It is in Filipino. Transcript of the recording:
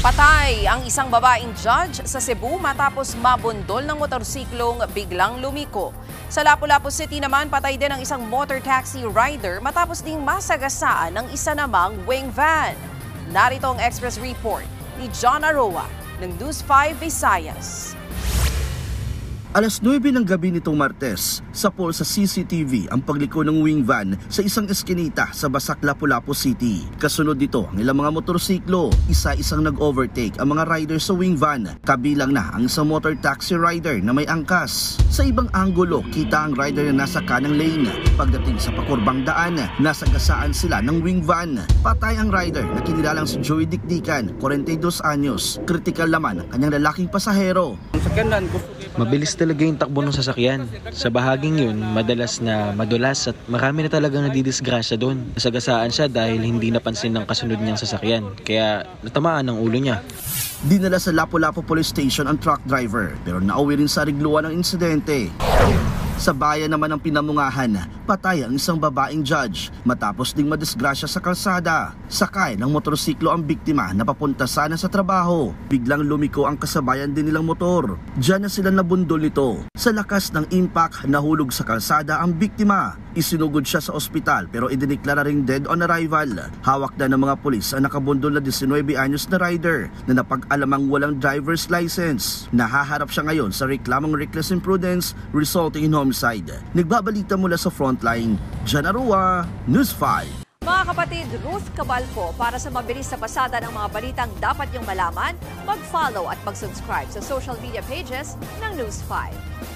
Patay ang isang babaeng judge sa Cebu matapos mabundol ng motorsiklong biglang lumiko. Sa Lapu-Lapu City naman, patay din ang isang motor taxi rider matapos ding masagasaan ng isa namang wing van. Narito ang Express Report ni John Aroa ng News 5 Visayas. Alas 9 ng gabi nitong Martes, sapol sa CCTV ang pagliko ng wing van sa isang eskinita sa Basak, Lapu-Lapu City. Kasunod dito ang ilang mga motorsiklo, isa-isang nag-overtake ang mga rider sa wing van, kabilang na ang isang motor taxi rider na may angkas. Sa ibang anggulo, kita ang rider na nasa kanang lane. Pagdating sa pakurbang daan, nasagasaan sila ng wing van. Patay ang rider na kinilalang si Joey Dikdikan, 42 anyos. Kritikal naman ang kanyang lalaking pasahero. Mabilis talaga yung takbo ng sasakyan. Sa bahaging yun, madalas na madulas at marami na talagang nadidisgrasya doon. Nasagasaan siya dahil hindi napansin ng kasunod niyang sasakyan. Kaya natamaan ang ulo niya. Dinala sa Lapu-Lapu Police Station ang truck driver pero nauwi rin sa rigluan ng insidente. Sa bayan naman ng Pinamungahan, patay ang isang babaeng judge matapos ding madisgrasya sa kalsada. Sakay ng motorsiklo ang biktima na papunta sana sa trabaho. Biglang lumiko ang kasabayan din nilang motor. Diyan na sila nabundol nito. Sa lakas ng impact, nahulog sa kalsada ang biktima. Isinugod siya sa ospital pero idineklara ring dead on arrival. Hawak na ng mga pulis ang nakabundol na 19 anyos na rider na napag-alamang walang driver's license. Nahaharap siya ngayon sa reklamong reckless imprudence resulting in homicide. Nagbabalita mula sa Frontline, John Aroa, News 5. Mga kapatid, Ruth Cabalpo, para sa mabilis na pasada ng mga balitang dapat niyong malaman, mag-follow at mag-subscribe sa social media pages ng News 5.